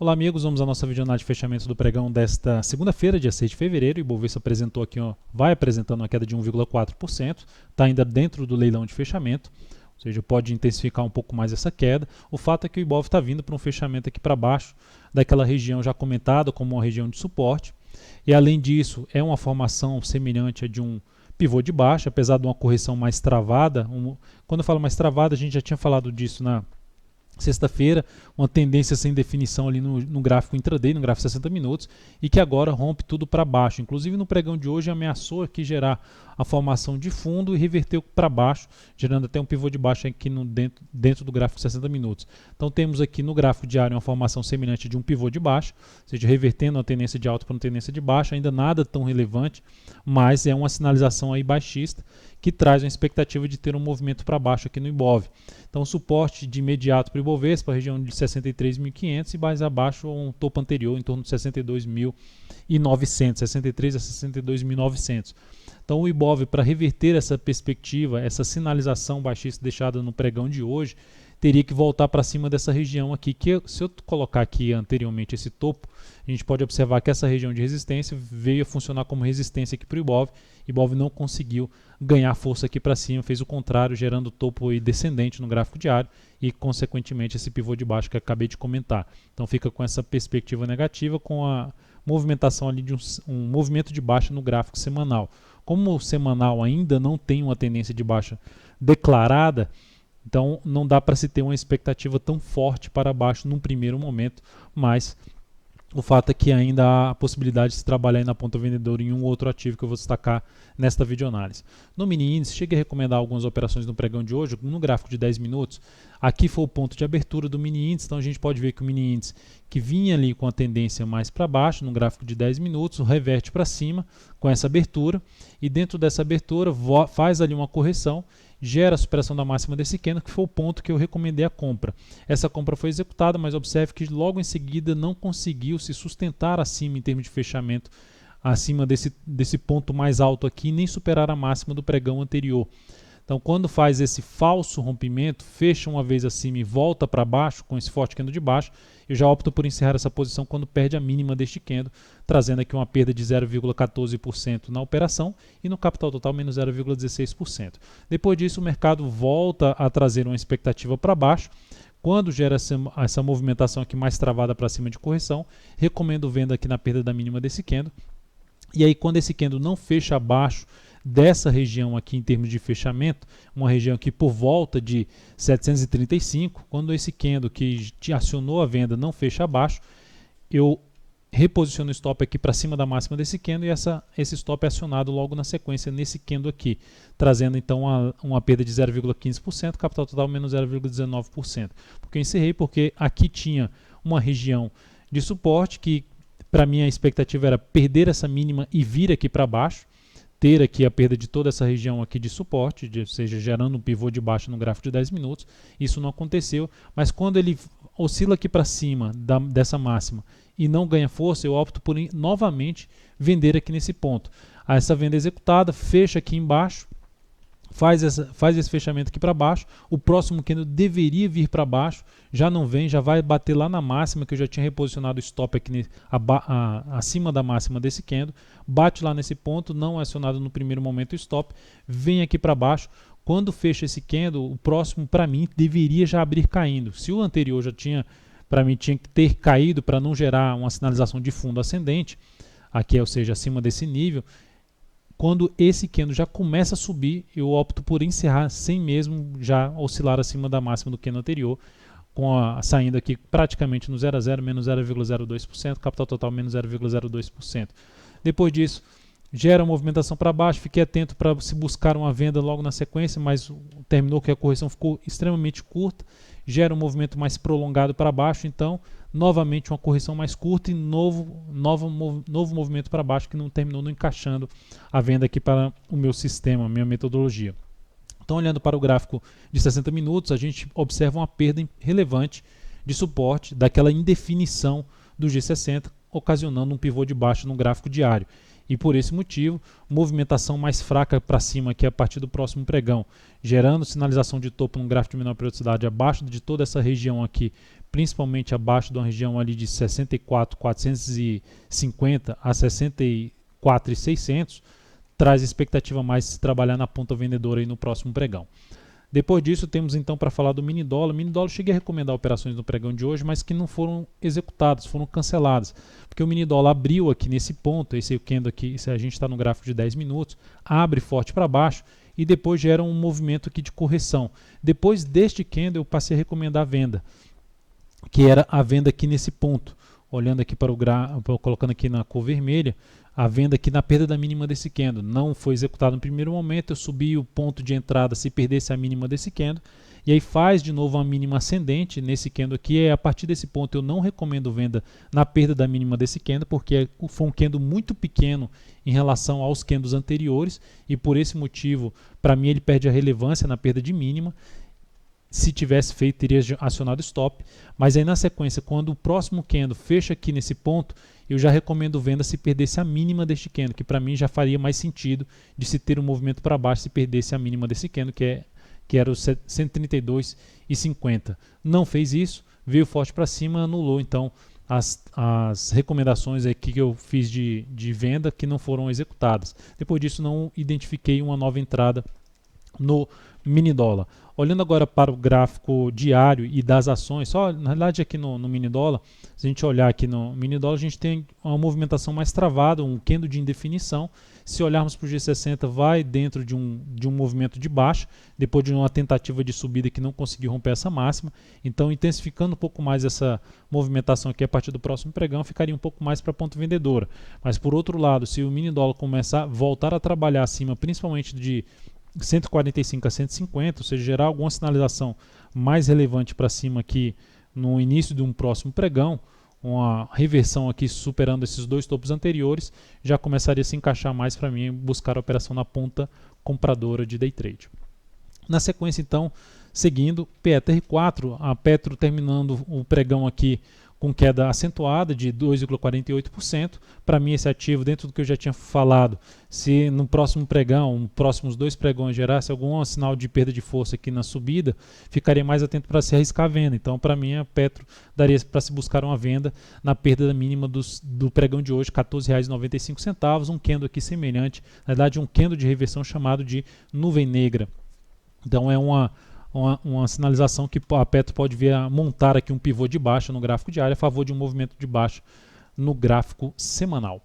Olá amigos, vamos à nossa videoanálise de fechamento do pregão desta segunda-feira, dia 6 de fevereiro. O Ibovespa apresentou aqui, vai apresentando uma queda de 1,4%, está ainda dentro do leilão de fechamento, ou seja, pode intensificar um pouco mais essa queda. O fato é que o Ibov está vindo para um fechamento aqui para baixo, daquela região já comentada como uma região de suporte, e além disso é uma formação semelhante a de um pivô de baixa, apesar de uma correção mais travada. Quando eu falo mais travada, a gente já tinha falado disso na sexta-feira, uma tendência sem definição ali no gráfico intraday, no gráfico 60 minutos, e que agora rompe tudo para baixo. Inclusive no pregão de hoje ameaçou aqui gerar a formação de fundo e reverteu para baixo, gerando até um pivô de baixo aqui dentro do gráfico 60 minutos. Então temos aqui no gráfico diário uma formação semelhante de um pivô de baixo, ou seja, revertendo a tendência de alta para uma tendência de baixa, ainda nada tão relevante, mas é uma sinalização aí baixista que traz uma expectativa de ter um movimento para baixo aqui no Ibov. Então, suporte de imediato para o Ibovespa, a região de 63.500 e mais abaixo um topo anterior em torno de 62.900, 63 a 62.900. Então, o Ibov, para reverter essa perspectiva, essa sinalização baixista deixada no pregão de hoje, teria que voltar para cima dessa região aqui, que se eu colocar aqui anteriormente esse topo, a gente pode observar que essa região de resistência veio a funcionar como resistência aqui para o Ibov. Ibov não conseguiu ganhar força aqui para cima, fez o contrário, gerando topo aí descendente no gráfico diário e, consequentemente, esse pivô de baixo que eu acabei de comentar. Então fica com essa perspectiva negativa, com a movimentação ali de um movimento de baixa no gráfico semanal. Como o semanal ainda não tem uma tendência de baixa declarada, então não dá para se ter uma expectativa tão forte para baixo num primeiro momento, mas o fato é que ainda há a possibilidade de se trabalhar aí na ponta vendedora em um outro ativo que eu vou destacar nesta videoanálise. No mini índice, cheguei a recomendar algumas operações no pregão de hoje, no gráfico de 10 minutos. Aqui foi o ponto de abertura do mini índice, então a gente pode ver que o mini índice que vinha ali com a tendência mais para baixo, no gráfico de 10 minutos, reverte para cima com essa abertura, e dentro dessa abertura faz ali uma correção, gera a superação da máxima desse candle, que foi o ponto que eu recomendei a compra. Essa compra foi executada, mas observe que logo em seguida não conseguiu se sustentar acima em termos de fechamento, acima desse ponto mais alto aqui, nem superar a máxima do pregão anterior. Então, quando faz esse falso rompimento, fecha uma vez acima e volta para baixo, com esse forte candle de baixo, eu já opto por encerrar essa posição quando perde a mínima deste candle, trazendo aqui uma perda de 0,14% na operação e no capital total menos 0,16%. Depois disso, o mercado volta a trazer uma expectativa para baixo. Quando gera essa movimentação aqui mais travada para cima de correção, recomendo venda aqui na perda da mínima desse candle. E aí, quando esse candle não fecha abaixo dessa região aqui em termos de fechamento, uma região aqui por volta de 735, quando esse candle que te acionou a venda não fecha abaixo, eu reposiciono o stop aqui para cima da máxima desse candle e esse stop é acionado logo na sequência nesse candle aqui, trazendo então uma perda de 0,15%, capital total menos 0,19%. Porque eu encerrei porque aqui tinha uma região de suporte que para mim a expectativa era perder essa mínima e vir aqui para baixo, ter aqui a perda de toda essa região aqui de suporte, ou seja, gerando um pivô de baixa no gráfico de 10 minutos. Isso não aconteceu, mas quando ele oscila aqui para cima dessa máxima e não ganha força, eu opto por novamente vender aqui nesse ponto. Essa venda executada, fecha aqui embaixo, faz esse fechamento aqui para baixo, o próximo candle deveria vir para baixo, já não vem, já vai bater lá na máxima que eu já tinha reposicionado o stop aqui acima da máxima desse candle, bate lá nesse ponto, não é acionado no primeiro momento o stop, vem aqui para baixo. Quando fecha esse candle, o próximo para mim deveria já abrir caindo. Se o anterior já tinha, para mim tinha que ter caído para não gerar uma sinalização de fundo ascendente, aqui, ou seja, acima desse nível. Quando esse candle já começa a subir, eu opto por encerrar sem mesmo já oscilar acima da máxima do candle anterior, saindo aqui praticamente no 0 a 0, menos 0,02%, capital total menos 0,02%. Depois disso, gera uma movimentação para baixo, fiquei atento para se buscar uma venda logo na sequência, mas terminou que a correção ficou extremamente curta, gera um movimento mais prolongado para baixo, então novamente uma correção mais curta e novo movimento para baixo que não terminou não encaixando a venda aqui para o meu sistema, a minha metodologia. Então, olhando para o gráfico de 60 minutos, a gente observa uma perda relevante de suporte daquela indefinição do G60, ocasionando um pivô de baixa no gráfico diário. E por esse motivo, movimentação mais fraca para cima aqui a partir do próximo pregão, gerando sinalização de topo no gráfico de menor periodicidade abaixo de toda essa região aqui principalmente abaixo de uma região ali de 64.450 a 64.600, traz expectativa mais de se trabalhar na ponta vendedora aí no próximo pregão. Depois disso, temos então para falar do mini dólar. Mini dólar, cheguei a recomendar operações no pregão de hoje, mas que não foram executadas, foram canceladas. Porque o mini dólar abriu aqui nesse ponto, esse candle aqui, se a gente está no gráfico de 10 minutos, abre forte para baixo e depois gera um movimento aqui de correção. Depois deste candle, eu passei a recomendar a venda, que era a venda aqui nesse ponto. Olhando aqui para o gráfico, colocando aqui na cor vermelha, a venda aqui na perda da mínima desse candle. Não foi executado no primeiro momento, eu subi o ponto de entrada se perdesse a mínima desse candle, e aí faz de novo uma mínima ascendente nesse candle aqui. A partir desse ponto eu não recomendo venda na perda da mínima desse candle, porque foi um candle muito pequeno em relação aos candles anteriores, e por esse motivo, para mim, ele perde a relevância na perda de mínima. Se tivesse feito, teria acionado stop, mas aí na sequência, quando o próximo candle fecha aqui nesse ponto, eu já recomendo venda se perdesse a mínima deste candle, que para mim já faria mais sentido de se ter um movimento para baixo se perdesse a mínima desse candle, que era o 132,50. Não fez isso, veio forte para cima, anulou então as recomendações aqui que eu fiz de venda que não foram executadas. Depois disso, não identifiquei uma nova entrada no mini dólar. Olhando agora para o gráfico diário e das ações, só na verdade aqui no mini dólar, se a gente olhar aqui no mini dólar, a gente tem uma movimentação mais travada, um candle de indefinição. Se olharmos para o G60, vai dentro de um movimento de baixa, depois de uma tentativa de subida que não conseguiu romper essa máxima. Então, intensificando um pouco mais essa movimentação aqui a partir do próximo pregão, ficaria um pouco mais para a ponta vendedora. Mas por outro lado, se o mini dólar começar a voltar a trabalhar acima, principalmente de 145 a 150, ou seja, gerar alguma sinalização mais relevante para cima aqui no início de um próximo pregão, uma reversão aqui superando esses dois topos anteriores, já começaria a se encaixar mais para mim buscar a operação na ponta compradora de day trade. Na sequência, então, seguindo, PETR4, a Petro terminando o pregão aqui com queda acentuada de 2,48%. Para mim, esse ativo, dentro do que eu já tinha falado, se no próximo pregão, nos próximos dois pregões, gerasse algum sinal de perda de força aqui na subida, ficaria mais atento para se arriscar a venda. Então, para mim, a Petro daria para se buscar uma venda na perda mínima do pregão de hoje, R$ 14,95, um candle aqui semelhante, na verdade, um candle de reversão chamado de nuvem negra. Então, é uma sinalização que a Petro pode vir a montar aqui um pivô de baixa no gráfico diário a favor de um movimento de baixa no gráfico semanal.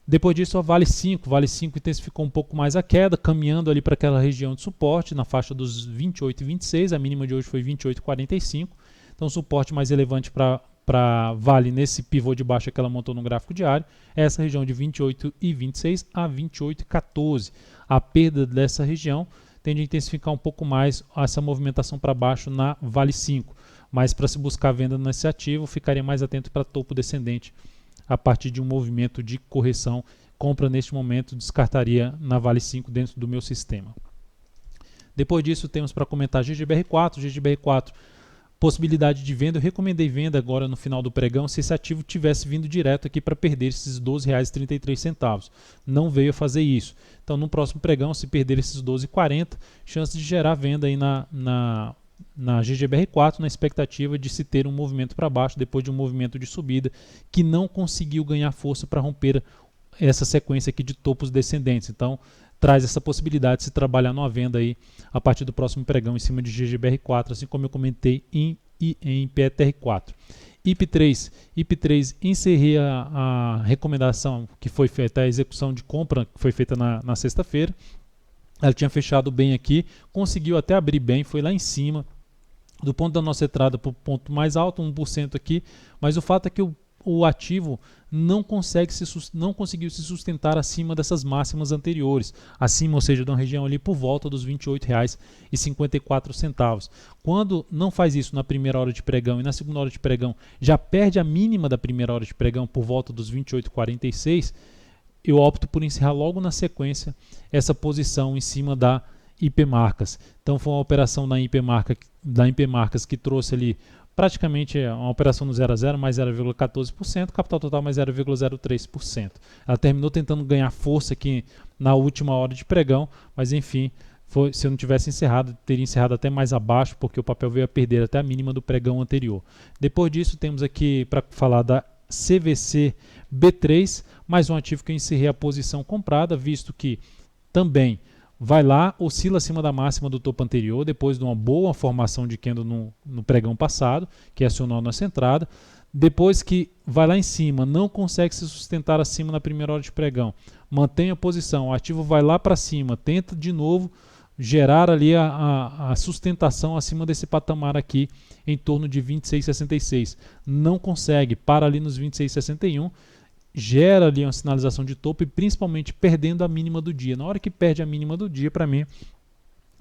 Depois disso, a Vale 5 intensificou um pouco mais a queda, caminhando ali para aquela região de suporte na faixa dos 28,26, a mínima de hoje foi 28,45, então suporte mais relevante para Vale nesse pivô de baixa que ela montou no gráfico diário, é essa região de 28,26 a 28,14. A perda dessa região tende a intensificar um pouco mais essa movimentação para baixo na Vale 5. Mas para se buscar venda nesse ativo, ficaria mais atento para topo descendente a partir de um movimento de correção. Compra neste momento, descartaria na Vale 5 dentro do meu sistema. Depois disso, temos para comentar GGBR4. GGBR4, possibilidade de venda. Eu recomendei venda agora no final do pregão se esse ativo tivesse vindo direto aqui para perder esses R$ 12,33. Não veio fazer isso. Então, no próximo pregão, se perder esses R$ 12,40, chance de gerar venda aí na GGBR4, na expectativa de se ter um movimento para baixo depois de um movimento de subida que não conseguiu ganhar força para romper essa sequência aqui de topos descendentes. Então, traz essa possibilidade de se trabalhar numa venda aí a partir do próximo pregão em cima de GGBR4, assim como eu comentei em PETR4. IP3, encerrei a recomendação que foi feita, a execução de compra que foi feita na sexta-feira. Ela tinha fechado bem aqui, conseguiu até abrir bem, foi lá em cima, do ponto da nossa entrada para o ponto mais alto, 1% aqui, mas o fato é que o ativo não conseguiu se sustentar acima dessas máximas anteriores, acima, ou seja, de uma região ali por volta dos R$ 28,54. Quando não faz isso na primeira hora de pregão e na segunda hora de pregão já perde a mínima da primeira hora de pregão por volta dos R$ 28,46, eu opto por encerrar logo na sequência essa posição em cima da IP Marcas. Então foi uma operação da IP Marcas que trouxe ali praticamente uma operação no 0 a 0 mais 0,14%, capital total mais 0,03%. Ela terminou tentando ganhar força aqui na última hora de pregão, mas enfim, se eu não tivesse encerrado, teria encerrado até mais abaixo, porque o papel veio a perder até a mínima do pregão anterior. Depois disso, temos aqui para falar da CVC B3, mais um ativo que eu encerrei a posição comprada, visto que também vai lá, oscila acima da máxima do topo anterior, depois de uma boa formação de candle no pregão passado, que acionou a nossa entrada. Depois que vai lá em cima, não consegue se sustentar acima na primeira hora de pregão, mantém a posição, o ativo vai lá para cima, tenta de novo gerar ali a sustentação acima desse patamar aqui, em torno de 26,66. Não consegue, para ali nos 26,61, gera ali uma sinalização de topo e principalmente perdendo a mínima do dia. Na hora que perde a mínima do dia, para mim,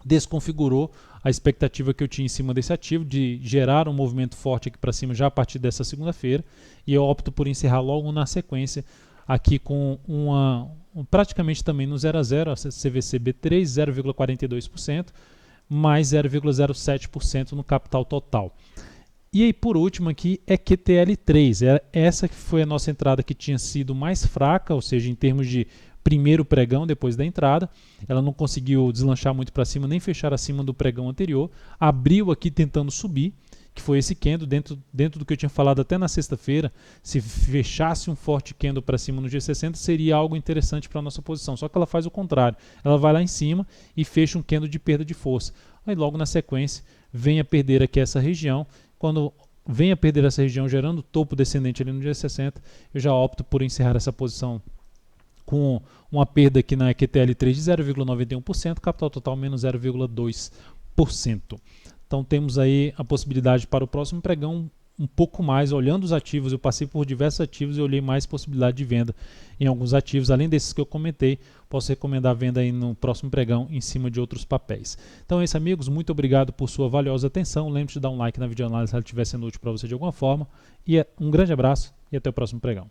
desconfigurou a expectativa que eu tinha em cima desse ativo de gerar um movimento forte aqui para cima já a partir dessa segunda-feira, e eu opto por encerrar logo na sequência aqui com praticamente também no 0 a 0, a CVC B3 0,42%, mais 0,07% no capital total. E aí, por último aqui, é QTL3, essa que foi a nossa entrada que tinha sido mais fraca, ou seja, em termos de primeiro pregão depois da entrada, ela não conseguiu deslanchar muito para cima, nem fechar acima do pregão anterior, abriu aqui tentando subir, que foi esse candle, dentro do que eu tinha falado até na sexta-feira, se fechasse um forte candle para cima no G60, seria algo interessante para a nossa posição, só que ela faz o contrário, ela vai lá em cima e fecha um candle de perda de força, aí logo na sequência vem a perder aqui essa região, quando vem a perder essa região gerando topo descendente ali no G60, eu já opto por encerrar essa posição com uma perda aqui na QTL3 de 0,91%, capital total menos 0,2%. Então temos aí a possibilidade para o próximo pregão um pouco mais, olhando os ativos, eu passei por diversos ativos e olhei mais possibilidade de venda em alguns ativos, além desses que eu comentei, posso recomendar a venda aí no próximo pregão em cima de outros papéis. Então é isso, amigos, muito obrigado por sua valiosa atenção, lembre-se de dar um like na videoanálise se ela estiver sendo útil para você de alguma forma, e um grande abraço e até o próximo pregão.